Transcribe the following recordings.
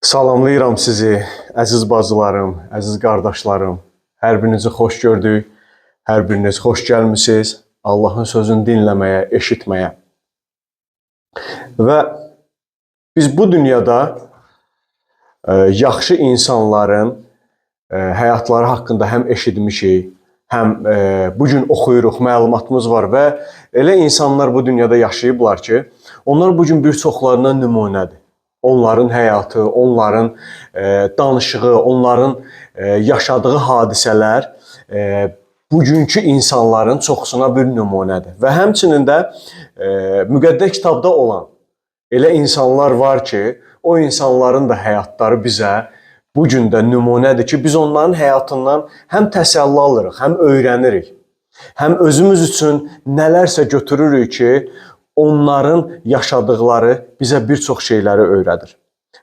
Salamlayıram sizi, əziz bacılarım, əziz qardaşlarım. Hər birinizi xoş gördük, hər biriniz xoş gəlmisiniz Allahın sözünü dinləməyə, eşitməyə. Və biz bu dünyada yaxşı insanların həyatları haqqında həm eşitmişik, həm bugün oxuyuruq, məlumatımız var və elə insanlar bu dünyada yaşayıblar ki, onlar bugün bir çoxlarına nümunədir. Onların həyatı, onların danışığı, onların yaşadığı hadisələr bugünkü insanların çoxsuna bir nümunədir. Və həmçinin də müqəddəs kitabda olan elə insanlar var ki, o insanların da həyatları bizə bugün də nümunədir ki, biz onların həyatından həm təsəlli alırıq, həm öyrənirik, həm özümüz üçün nələrsə götürürük ki, onların yaşadıkları bizə bir çox şeyləri öyrədir.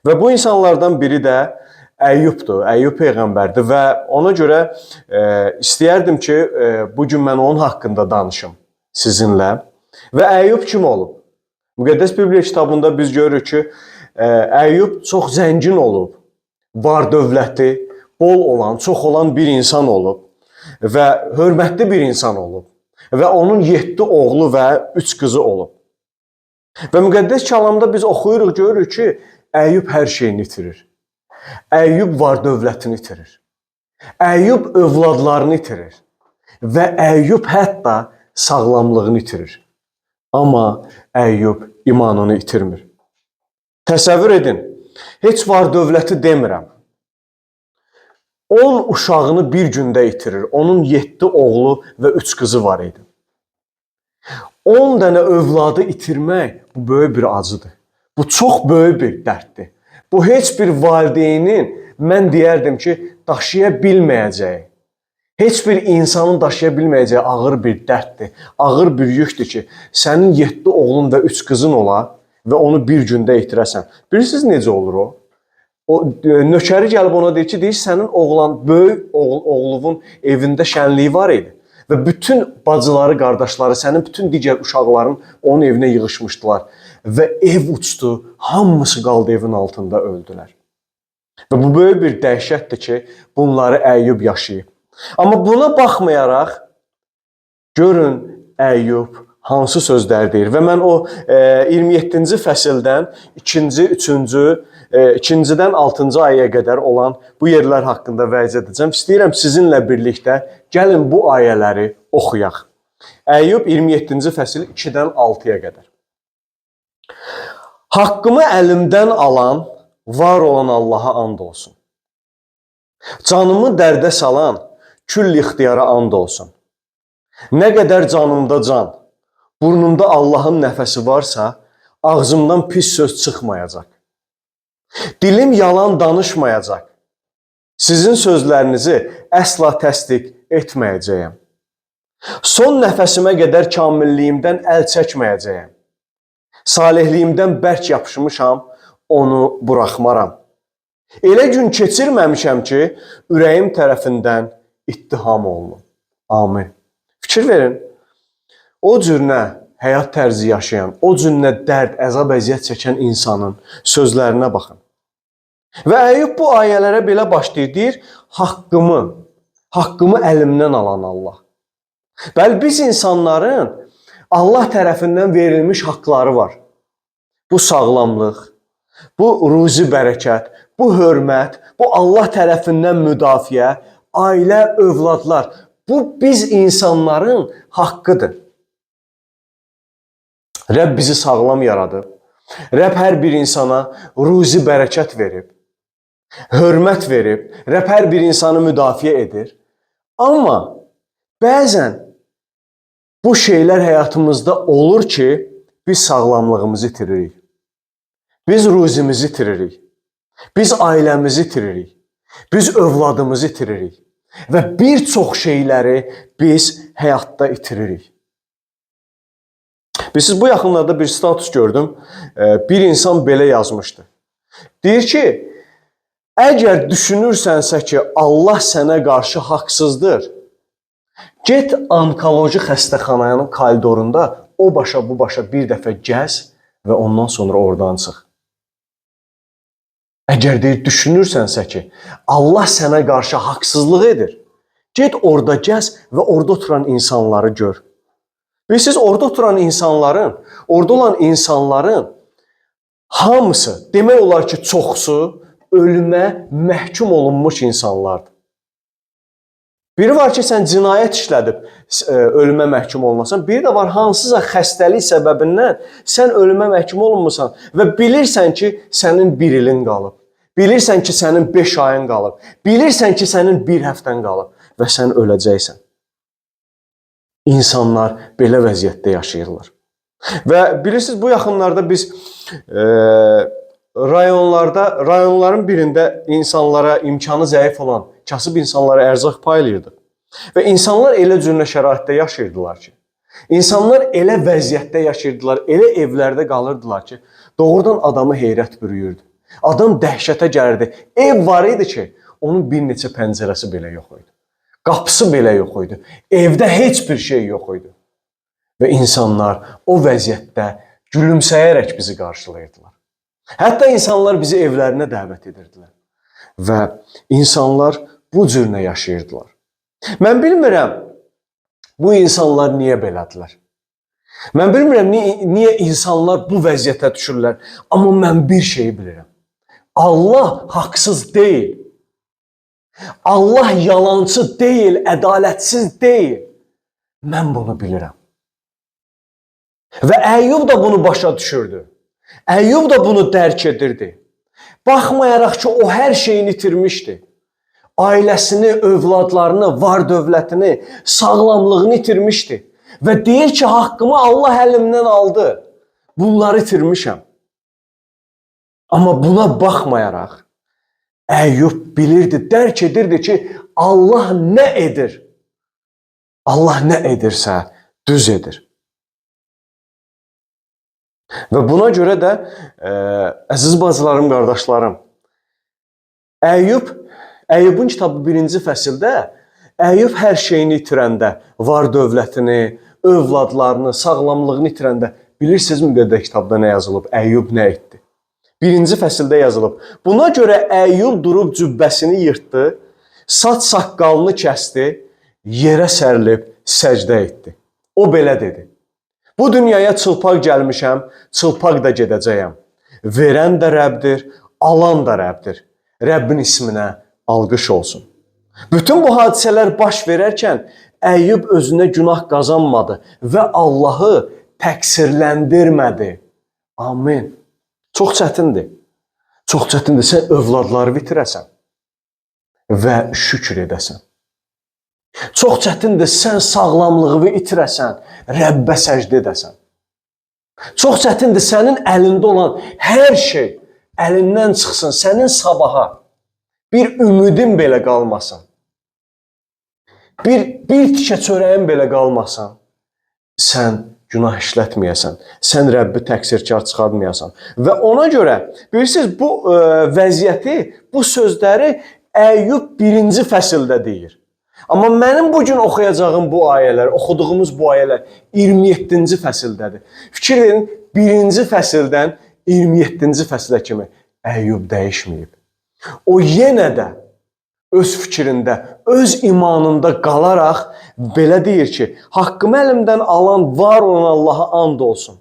Və bu insanlardan biri də Əyyubdur, Əyyub peyğəmbərdir və ona görə istəyərdim ki, bugün mən onun haqqında danışım sizinlə. Və Əyyub kim olub? Müqəddəs Bibliya kitabında biz görürük ki, Əyyub çox zəngin olub, var dövləti, bol olan, çox olan bir insan olub və hörmətli bir insan olub. Və onun 7 oğlu və 3 qızı olub. Və müqəddəs kəlamda biz oxuyuruq, görürük ki, Əyyub hər şeyini itirir. Əyyub var dövlətini itirir. Əyyub övladlarını itirir. Və Əyyub hətta sağlamlığını itirir. Amma Əyyub imanını itirmir. Təsəvvür edin, heç var dövləti demirəm. 10 uşağını bir gündə itirir. Onun 7 oğlu və 3 qızı var idi. 10 dənə övladı itirmək bu böyük bir acıdır. Bu çox böyük bir dərddir. Bu heç bir valideynin, mən deyərdim ki, daşıya bilməyəcəyi, heç bir insanın daşıya bilməyəcəyi ağır bir dərddir, ağır bir yükdür ki, sənin 7 oğlun və 3 qızın ola və onu bir gündə itirəsən. Bilirsiniz necə olur o? O nökəri gəlib ona deyir ki, sənin oğlan, böyük oğluvun evində şənliyi var idi. Və bütün bacıları, qardaşları, sənin bütün digər uşaqların onun evinə yığışmışdılar. Və ev uçdu, hamısı qaldı evin altında öldülər. Və bu böyük bir dəhşətdir ki, bunları Əyyub yaşayıb. Amma buna baxmayaraq, görün Əyyub hansı sözlər deyir. Və mən o 27-ci fəsildən 2-dən 6-cı ayəyə qədər olan bu yerlər haqqında vəz edəcəm. İstəyirəm sizinlə birlikdə gəlin bu ayələri oxuyaq. Əyyub 27-ci fəsil 2-dən 6-ya qədər. Haqqımı əlimdən alan, var olan Allaha and olsun. Canımı dərdə salan, küll ixtiyara and olsun. Nə qədər canımda can, burnumda Allahın nəfəsi varsa, ağzımdan pis söz çıxmayacaq. Dilim yalan danışmayacaq. Sizin sözlərinizi əsla təsdiq etməyəcəyəm. Son nəfəsimə qədər kamilliyimdən əl çəkməyəcəyəm. Salihliyimdən bərk yapışmışam, onu buraxmaram. Elə gün keçirməmişəm ki, ürəyim tərəfindən ittiham olunum. Amin. Fikir verin, o cürünə həyat tərzi yaşayan, o cürünə dərd, əzab, əziyyət çəkən insanın sözlərinə baxın. Və Əyyub bu ayələrə belə başlayır, deyir, haqqımı əlimdən alan Allah. Bəli, biz insanların Allah tərəfindən verilmiş haqqları var. Bu sağlamlıq, bu ruzi bərəkət, bu hörmət, bu Allah tərəfindən müdafiə, ailə, övladlar. Bu biz insanların haqqıdır. Rəbb bizi sağlam yaradıb. Rəbb hər bir insana ruzi bərəkət verib. Hörmət verib. Rəbb hər bir insanı müdafiə edir. Amma bəzən bu şeylər həyatımızda olur ki, biz sağlamlığımızı itiririk. Biz ruzimizi itiririk. Biz ailəmizi itiririk. Biz övladımızı itiririk. Və bir çox şeyləri biz həyatda itiririk. Siz bu yaxınlarda bir status gördüm. Bir insan belə yazmışdı. Deyir ki, əgər düşünürsənsə ki, Allah sənə qarşı haqsızdır, get onkoloji xəstəxananın koridorunda o başa bu başa bir dəfə gəz və ondan sonra oradan çıx. Əgər deyir, düşünürsənsə ki, Allah sənə qarşı haqsızlıq edir, get orada gəz və orada oturan insanları gör. Bilirsiniz, orada oturan insanların, orada olan insanların hamısı, demək olar ki, çoxsu ölümə məhkum olunmuş insanlardır. Biri var ki, sən cinayət işlədib ölümə məhkum olunmasan, biri də var hansısa xəstəlik səbəbindən sən ölümə məhkum olunmusan və bilirsən ki, sənin 1 ilin qalıb. Bilirsən ki, sənin 5 ayın qalıb. Bilirsən ki, sənin 1 həftən qalıb və sən öləcəksən. İnsanlar belə vəziyyətdə yaşayırlar. Və bilirsiniz, bu yaxınlarda biz rayonların birində insanlara imkanı zəif olan kasıb insanlara ərzaq paylayırdı. Və insanlar elə cürlə şəraitdə yaşayırdılar ki, insanlar elə vəziyyətdə yaşayırdılar, elə evlərdə qalırdılar ki, doğrudan adamı heyrət bürüyürdü. Adam dəhşətə gəlirdi. Ev var idi ki, onun bir neçə pəncərəsi belə yox idi. Qapısı belə yox idi. Evdə heç bir şey yox idi. Və insanlar o vəziyyətdə gülümsəyərək bizi qarşılayırdılar. Hətta insanlar bizi evlərinə dəvət edirdilər. Və insanlar bu cürlə yaşayırdılar. Mən bilmirəm, bu insanlar niyə belədirlər? Mən bilmirəm, niyə insanlar bu vəziyyətə düşürlər. Amma mən bir şeyi bilirəm. Allah haqsız deyil. Allah yalancı deyil, ədalətsiz deyil. Mən bunu bilirəm. Və Əyyub da bunu başa düşürdü. Əyyub da bunu dərk edirdi. Baxmayaraq ki, o hər şeyini itirmişdi. Ailəsini, övladlarını, var-dövlətini, sağlamlığını itirmişdi. Və deyir ki, haqqımı Allah əlimdən aldı. Bunları itirmişəm. Amma buna baxmayaraq, Əyyub bilirdi, dərk edirdi ki, Allah nə edir? Allah nə edirsə, düz edir. Və buna görə də, əziz bacılarım, qardaşlarım, Əyyubun kitabı 1-ci fəsildə, Əyyub hər şeyini itirəndə, var dövlətini, övladlarını, sağlamlığını itirəndə, bilirsiniz müqəddəs kitabda nə yazılıb? Əyyub nə etdi? 1-ci fəsildə yazılıb. Buna görə Əyyub durub cübbəsini yırtdı, saç saqqalını kəsdi, yerə sərilib səcdə etdi. O belə dedi. Bu dünyaya çılpaq gəlmişəm, çılpaq da gedəcəyəm. Verən də Rəbdir, alan da Rəbdir. Rəbbin isminə alqış olsun. Bütün bu hadisələr baş verərkən Əyyub özünə günah qazanmadı və Allahı təqsirləndirmədi. Amin. Çox çətindir. Çox çətindir. Sən övladları bitirəsən və şükür edəsən. Çox çətindir. Sən sağlamlığını itirəsən, Rəbbə səcdə edəsən. Çox çətindir. Sənin əlində olan hər şey əlindən çıxsın. Sənin sabaha bir ümidin belə qalmasın. Bir tikə çörəyin belə qalmasın. Sən günah işlətməyəsən. Sən Rəbbi təqsirkar çıxartmayasan. Və ona görə, bilirsiniz, bu vəziyyəti, bu sözləri Əyyub 1-ci fəsildə deyir. Amma mənim bugün oxuyacağım bu ayələr, oxuduğumuz bu ayələr 27-ci fəsildədir. Fikir verin, 1-ci fəsildən 27-ci fəsilə kimi Əyyub dəyişməyib. O yenə də öz fikrində, öz imanında qalaraq belə deyir ki, haqqımı əlimdən alan var olan Allaha and olsun.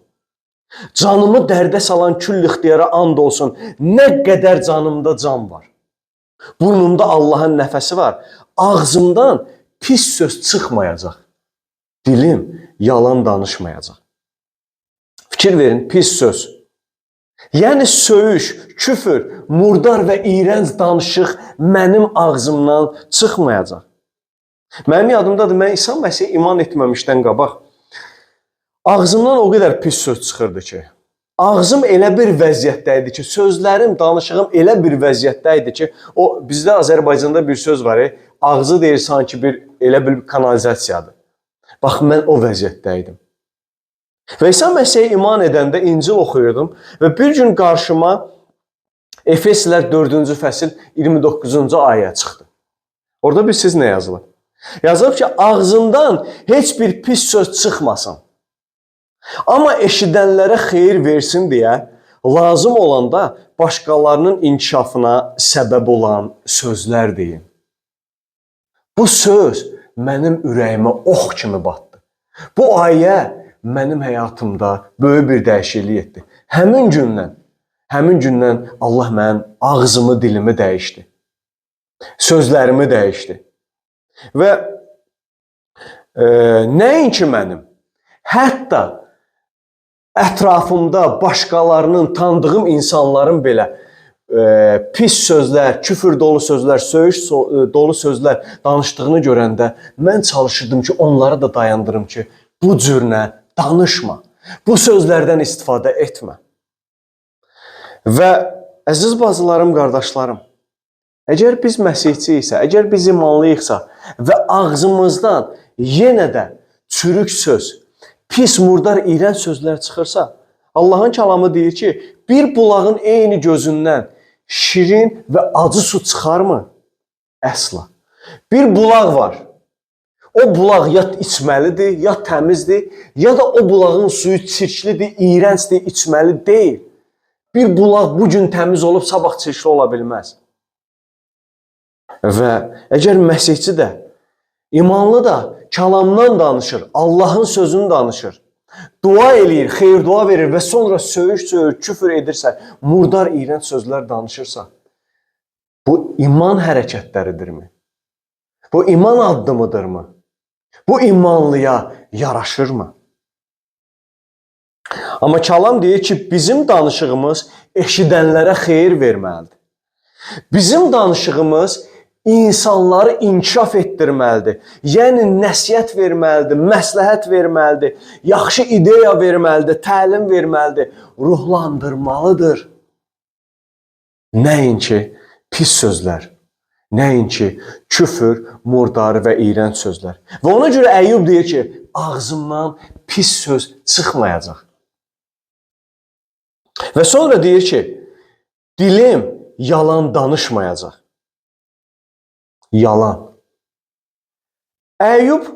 Canımı dərdə salan küll ixtiyara and olsun. Nə qədər canımda can var. Burnumda Allahın nəfəsi var. Ağzımdan pis söz çıxmayacaq. Dilim yalan danışmayacaq. Fikir verin, pis söz. Yəni söyüş, küfür, murdar və iyrənc danışıq mənim ağzımdan çıxmayacaq. Mənim yadımdadır, mən İsa Məsihə iman etməmişdən qabaq ağzımdan o qədər pis söz çıxırdı ki, ağzım elə bir vəziyyətdə idi ki, sözlərim, danışığım elə bir vəziyyətdə idi ki, o bizdə Azərbaycanda bir söz var, ağzı deyir sanki elə bir kanalizasiyadır. Bax, mən o vəziyyətdə idim. Və İsa Məsihə iman edəndə İncil oxuyurdum və bir gün qarşıma Efeslər 4-cü fəsil 29-cu ayə çıxdı. Orada bilirsiniz nə yazılıb? Yazılıb ki, ağzından heç bir pis söz çıxmasın. Amma eşidənlərə xeyir versin deyə lazım olanda başqalarının inkişafına səbəb olan sözlər deyin. Bu söz mənim ürəyimə ox kimi batdı. Bu ayə mənim həyatımda böyük bir dəyişiklik etdi. Həmin gündən Allah mənim ağzımı, dilimi dəyişdi. Sözlərimi dəyişdi. Və nəinki mənim, hətta ətrafımda başqalarının, tanıdığım insanların belə pis sözlər, küfür dolu sözlər, söyüş dolu sözlər danışdığını görəndə mən çalışırdım ki, onları da dayandırım ki, bu cürünə danışma, bu sözlərdən istifadə etmə. Və əziz bacılarım, qardaşlarım, əgər biz məsihçiyiksə, əgər biz imanlıyıqsa və ağzımızdan yenə də çürük söz, pis, murdar, iyrənc sözlər çıxırsa, Allahın kəlamı deyir ki, bir bulağın eyni gözündən şirin və acı su çıxarmı? Əsla. Bir bulaq var. O bulaq ya içməlidir, ya təmizdir, ya da o bulağın suyu çirklidir, iyrəncdir, içməli deyil. Bir bulaq bugün təmiz olub, sabah çirkli ola bilməz. Və əgər məsihçi də, imanlı da kəlamdan danışır, Allahın sözünü danışır, dua eləyir, xeyir dua verir və sonra söyüş, küfür edirsə, murdar, iyrənc sözlər danışırsa, bu iman hərəkətləridirmi? Bu iman addımıdırmı? Bu imanlıya yaraşırmı? Amma kəlam deyir ki, bizim danışığımız eşidənlərə xeyir verməlidir. Bizim danışığımız insanları inkişaf etdirməlidir. Yəni, nəsiyyət verməlidir, məsləhət verməlidir, yaxşı ideya verməlidir, təlim verməlidir, ruhlandırmalıdır. Nəinki pis sözlər, nəinki küfür, murdar və iyrənc sözlər. Və ona görə Əyyub deyir ki, ağzımdan pis söz çıxmayacaq. Və sonra deyir ki, dilim yalan danışmayacaq. Yalan. Əyyub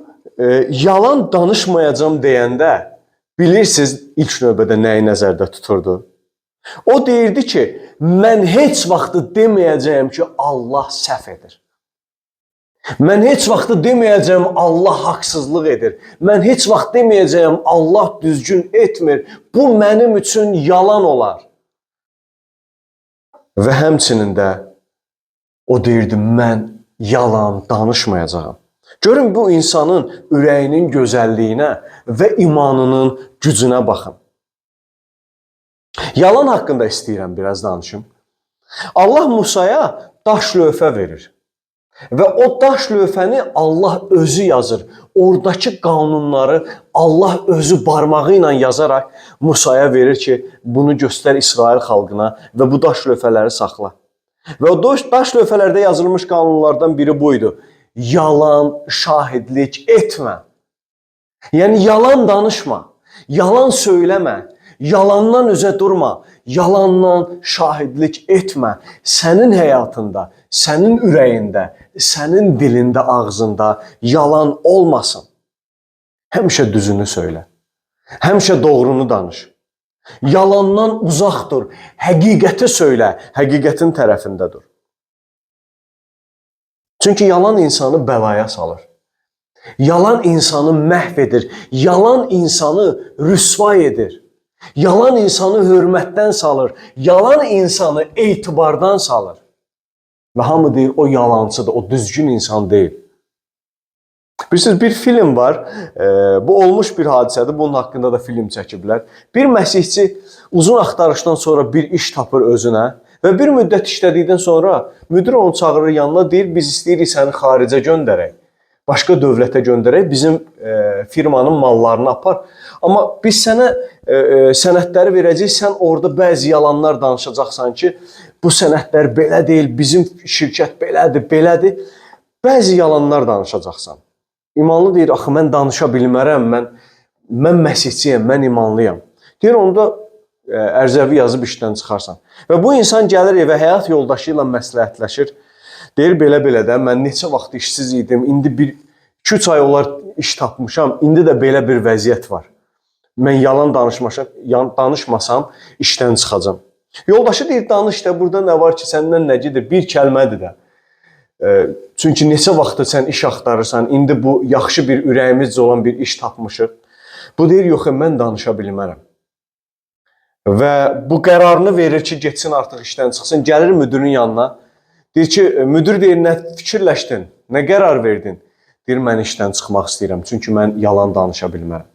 yalan danışmayacam deyəndə bilirsiniz ilk növbədə nəyi nəzərdə tuturdu? O deyirdi ki, mən heç vaxtı deməyəcəyəm ki, Allah səhv edir. Mən heç vaxtı deməyəcəyəm Allah haqsızlıq edir. Mən heç vaxt deməyəcəyəm Allah düzgün etmir. Bu mənim üçün yalan olar. Və həmçinin də o deyirdi, mən yalan danışmayacağam. Görün bu insanın ürəyinin gözəlliyinə və imanının gücünə baxın. Yalan haqqında istəyirəm biraz danışım. Allah Musaya daş lövhə verir. Və o daş lövhəni Allah özü yazır. Oradakı qanunları Allah özü barmağı ilə yazaraq Musaya verir ki, bunu göstər İsrail xalqına və bu daş lövhələri saxla. Və o daş lövhələrdə yazılmış qanunlardan biri buydu. Yalan şahidlik etmə. Yəni yalan danışma, yalan söyləmə, yalandan üzə durma, yalandan şahidlik etmə. Sənin həyatında, sənin ürəyində, sənin dilində, ağzında yalan olmasın. Həmişə düzünü söylə, həmişə doğrunu danış. Yalandan uzaq dur, həqiqəti söylə, həqiqətin tərəfində dur. Çünki yalan insanı bəlaya salır. Yalan insanı məhv edir, yalan insanı rüsvay edir. Yalan insanı hörmətdən salır, yalan insanı etibardan salır. Və hamı deyir, o yalancıdır, o düzgün insan deyil. Bilirsiniz, bir film var, bu olmuş bir hadisədir, bunun haqqında da film çəkiblər. Bir məsihçi uzun axtarışdan sonra bir iş tapır özünə və bir müddət işlədikdən sonra müdir onu çağırır yanına, deyir, biz istəyirik səni xaricə göndərək, başqa dövlətə göndərək, bizim firmanın mallarını apar. Amma biz sənə sənədləri verəcəyik, sən orada bəzi yalanlar danışacaqsan ki, bu sənədlər belə deyil, bizim şirkət belədir, belədir. Bəzi yalanlar danışacaqsan. İmanlı deyir, axı mən danışa bilmərəm, mən məsihçiyəm, mən imanlıyam. Deyir, onda ərzəvi yazıb işdən çıxarsan. Və bu insan gəlir evə həyat yoldaşı ilə məsləhətləşir. Deyir, belə-belə də mən neçə vaxt işsiz idim, indi 2-3 ay olar iş tapmışam, indi də belə bir vəziyyət var. Mən yalan danışmasam işdən çıxacam. Yoldaşı deyir, danış da, burada nə var ki, səndən nə gedir? Bir kəlmədir də. Çünki neçə vaxtdır sən iş axtarırsan, indi bu yaxşı bir ürəyimizcə olan bir iş tapmışıq. Bu deyir, yox, mən danışa bilmərəm. Və bu qərarını verir ki, getsin artıq işdən çıxsın, gəlir müdürün yanına. Deyir ki, müdür deyir, nə fikirləşdin, nə qərar verdin? Deyir, mən işdən çıxmaq istəyirəm, çünki mən yalan danışa bilmərəm.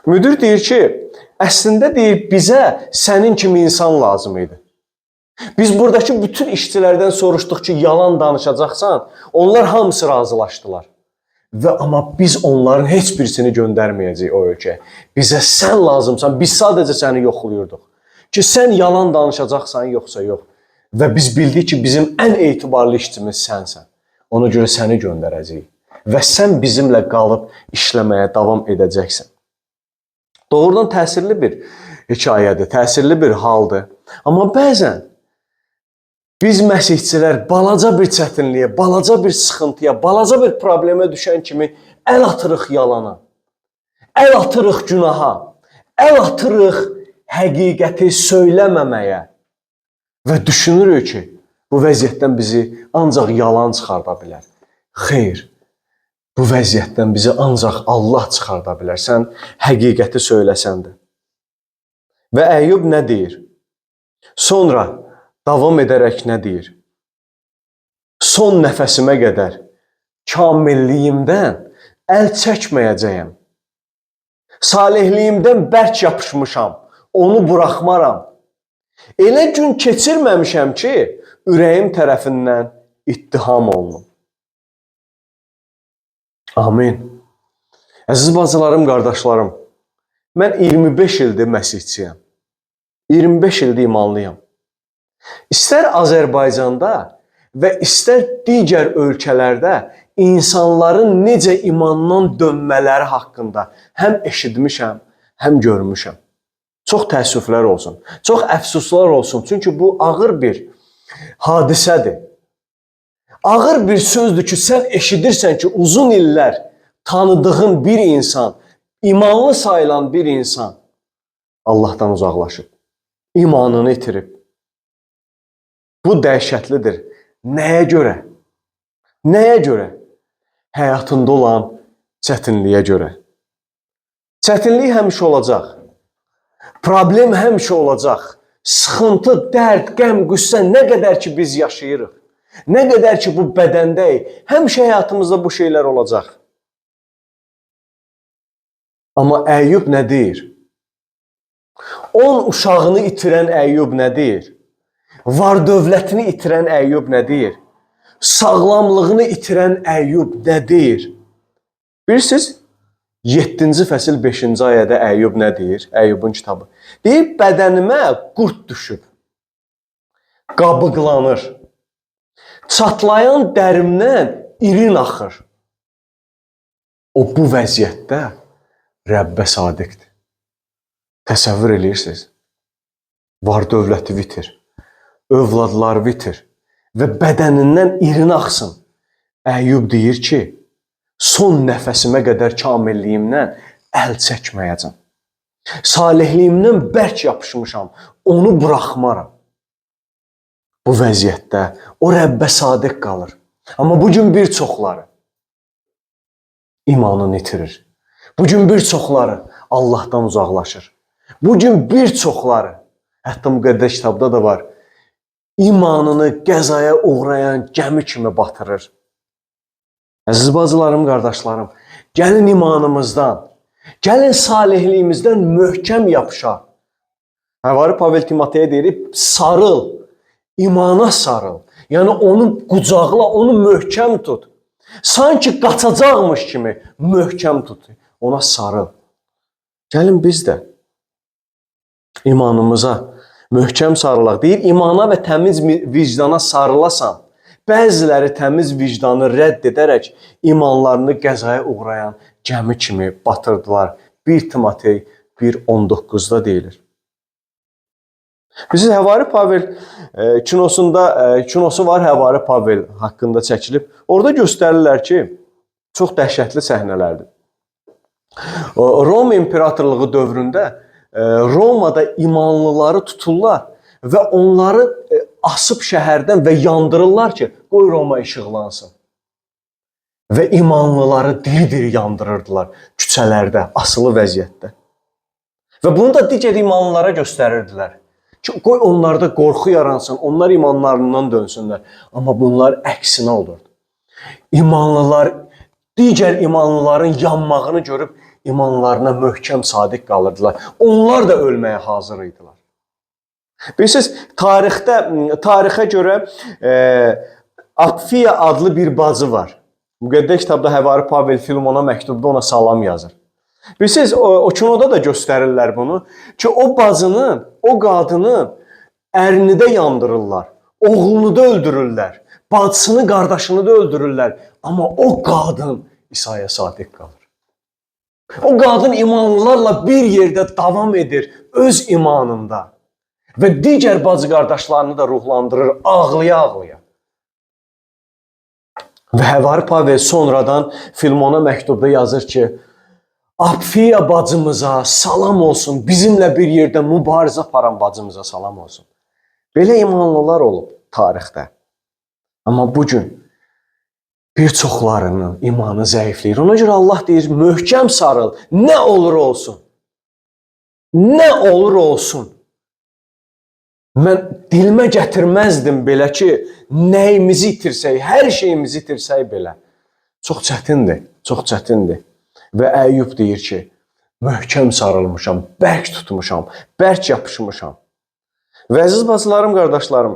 Müdür deyir ki, əslində deyir, bizə sənin kimi insan lazım idi. Biz buradakı bütün işçilərdən soruşduq ki, yalan danışacaqsan, onlar hamısı razılaşdılar. Amma biz onların heç birisini göndərməyəcəyik o ölkəyə. Bizə sən lazımsan, biz sadəcə səni yoxlayırdıq. Ki, sən yalan danışacaqsan, yoxsa yox. Və biz bildik ki, bizim ən etibarlı işçimiz sənsən. Ona görə səni göndərəcəyik. Və sən bizimlə qalıb işləməyə davam edəcəksən. Doğrudan təsirli bir hekayədir, təsirli bir haldır. Amma bəzən biz məsihçilər balaca bir çətinliyə, balaca bir sıxıntıya, balaca bir problemə düşən kimi əl atırıq yalana, əl atırıq günaha, əl atırıq həqiqəti söyləməməyə və düşünürük ki, bu vəziyyətdən bizi ancaq yalan çıxarda bilər. Xeyr, bu vəziyyətdən bizi ancaq Allah çıxarda bilər. Sən həqiqəti söyləsən də. Və Əyyub nə deyir? Sonra davam edərək nə deyir? Son nəfəsimə qədər kamilliyimdən əl çəkməyəcəyəm. Salihliyimdən bərk yapışmışam, onu buraxmaram. Elə gün keçirməmişəm ki, ürəyim tərəfindən ittiham olunum. Amin. Əziz bacılarım, qardaşlarım, mən 25 ildir məsihçiyəm. 25 ildir imanlıyam. İstər Azərbaycanda və istər digər ölkələrdə insanların necə imandan dönmələri haqqında həm eşitmişəm, həm görmüşəm. Çox təəssüflər olsun, çox əfsuslar olsun. Çünki bu ağır bir hadisədir. Ağır bir sözdür ki, sən eşidirsən ki, uzun illər tanıdığın bir insan, imanlı sayılan bir insan Allahdan uzaqlaşıb, imanını itirib. Bu dəhşətlidir. Nəyə görə? Nəyə görə? Həyatında olan çətinliyə görə. Çətinlik həmişə olacaq. Problem həmişə olacaq. Sıxıntı, dərd, qəm, qüssə nə qədər ki biz yaşayırıq, nə qədər ki bu bədəndəyik, həmişə həyatımızda bu şeylər olacaq. Amma Əyyub nə deyir? 10 uşağını itirən Əyyub nə deyir? Var dövlətini itirən Əyyub nə deyir? Sağlamlığını itirən Əyyub nə deyir? Bilirsiniz, 7-ci fəsil 5-ci ayədə Əyyub nə deyir? Əyyubun kitabı. Deyir, bədənimə qurd düşüb, qabıqlanır, çatlayan dərimdən irin axır. O bu vəziyyətdə Rəbbə sadiqdir. Təsəvvür edirsiniz, var dövləti bitir, övladlar bitir və bədənindən irin axsın. Əyyub deyir ki, son nəfəsimə qədər kamilliyimdən əl çəkməyəcəm. Salihliyimdən bərk yapışmışam, onu buraxmaram. Bu vəziyyətdə o Rəbbə sadiq qalır. Amma bugün bir çoxları imanını itirir. Bugün bir çoxları Allahdan uzaqlaşır. Bugün bir çoxları, hətta müqəddəs kitabda da var, imanını qəzaya uğrayan gəmi kimi batırır. Əziz bacılarım, qardaşlarım, gəlin imanımızdan, gəlin salihliyimizdən möhkəm yapışaq. Həvari Pavel Timoteyə deyir, sarıl, imana sarıl. Yəni onu qucaqla, onu möhkəm tut. Sanki qaçacaqmış kimi möhkəm tut, ona sarıl. Gəlin biz də imanımıza möhkəm sarılaq. Deyir, imana və təmiz vicdana sarılasan. Bəziləri təmiz vicdanı rədd edərək imanlarını qəzaya uğrayan gəmi kimi batırdılar. 1 Timotey 1:19-da deyilir. Bilirsiniz, Həvari Pavel kinosu var, Həvari Pavel haqqında çəkilib. Orada göstərirlər ki, çox dəhşətli səhnələrdir. Roma imperatorluğu dövründə Romada imanlıları tuturlar və onları asıb şəhərdən və yandırırlar ki, qoy Roma işıqlansın. Və imanlıları diri-diri yandırırdılar küçələrdə, asılı vəziyyətdə. Və bunu da digər imanlılara göstərirdilər. Qoy onlarda qorxu yaransın, onlar imanlarından dönsünlər. Amma bunlar əksinə olurdu. İmanlılar, digər imanlıların yanmağını görüb imanlarına möhkəm sadiq qalırdılar. Onlar da ölməyə hazır idilər. Bilirsiniz, tarixə görə Apfiya adlı bir bacı var. Müqəddəs kitabda Həvari Pavel Filmona məktubda ona salam yazır. Bilirsiniz, o kinoda da göstərirlər bunu ki, o bacını, o qadını ərini də yandırırlar, oğlunu da öldürürlər, bacısını, qardaşını da öldürürlər. Amma o qadın İsa'ya sadiq qalır. O qadın imanlılarla bir yerdə davam edir öz imanında və digər bacı qardaşlarını da ruhlandırır ağlaya-ağlaya. Və Həvari Pavel sonradan Filmona məktubda yazır ki, Apfiya bacımıza salam olsun, bizimlə bir yerdə mübarizə aparan bacımıza salam olsun. Belə imanlılar olub tarixdə. Amma bugün bir çoxlarının imanı zəifləyir. Ona görə Allah deyir, möhkəm sarıl, nə olur olsun. Nə olur olsun. Mən dilimə gətirməzdim belə ki, nəyimizi itirsək, hər şeyimizi itirsək belə. Çox çətindir, çox çətindir. Və Əyyub deyir ki, möhkəm sarılmışam, bərk tutmuşam, bərk yapışmışam. Və əziz bacılarım, qardaşlarım,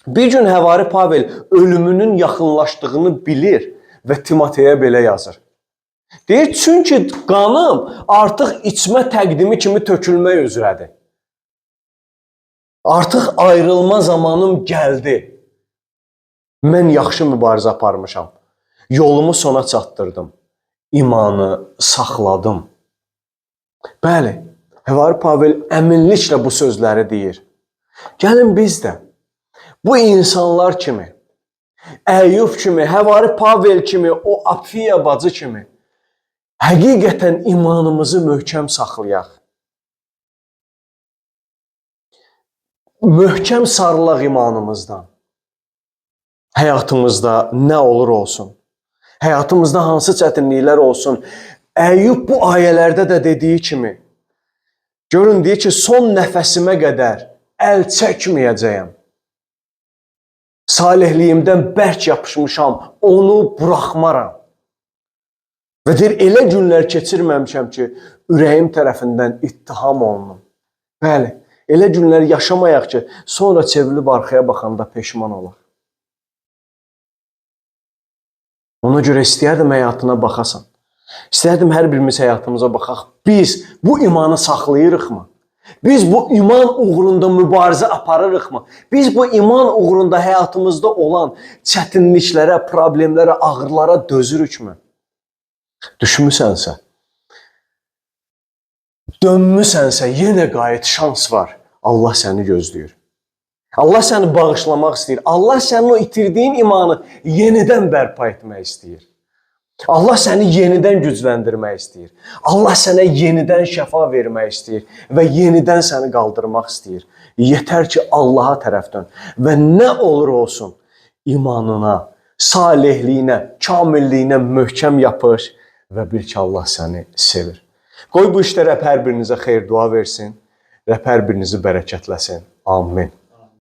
bir gün Həvari Pavel ölümünün yaxınlaşdığını bilir və Timoteyə belə yazır. Deyir, çünki qanım artıq içmə təqdimi kimi tökülmək üzrədir. Artıq ayrılma zamanım gəldi. Mən yaxşı mübarizə aparmışam. Yolumu sona çatdırdım. İmanı saxladım. Bəli, Həvari Pavel əminliklə bu sözləri deyir. Gəlin biz də bu insanlar kimi, Əyyub kimi, Həvari Pavel kimi, o Apfiya bacı kimi həqiqətən imanımızı möhkəm saxlayaq. Möhkəm sarılaq imanımızdan. Həyatımızda nə olur olsun. Həyatımızda hansı çətinliklər olsun. Əyyub bu ayələrdə də dediyi kimi, görün deyir ki, son nəfəsimə qədər əl çəkməyəcəyəm. Salihliyimdən bərk yapışmışam, onu buraxmaram. Və deyir, elə günlər keçirməmişəm ki, ürəyim tərəfindən ittiham olunum. Bəli, elə günlər yaşamayaq ki, sonra çevrilib arxaya baxanda peşman olaq. Ona görə istəyərdim həyatına baxasan. İstəyərdim hər birimiz həyatımıza baxaq. Biz bu imanı saxlayırıqmı? Biz bu iman uğrunda mübarizə aparırıqmı? Biz bu iman uğrunda həyatımızda olan çətinliklərə, problemlərə, ağrılara dözürükmü? Düşmüsənsə, dönmüsənsə, yenə qayıt, şans var. Allah səni gözləyir. Allah səni bağışlamaq istəyir. Allah sənin o itirdiyin imanı yenidən bərpa etmək istəyir. Allah səni yenidən gücləndirmək istəyir. Allah sənə yenidən şəfa vermək istəyir və yenidən səni qaldırmaq istəyir. Yetər ki, Allaha tərəf dön və nə olur olsun imanına, salihliyinə, kamilliyinə möhkəm yapış və bil ki, Allah səni sevir. Qoy bu işdə Rəbb hər birinizə xeyir dua versin, Rəbb hər birinizi bərəkətləsin. Amin.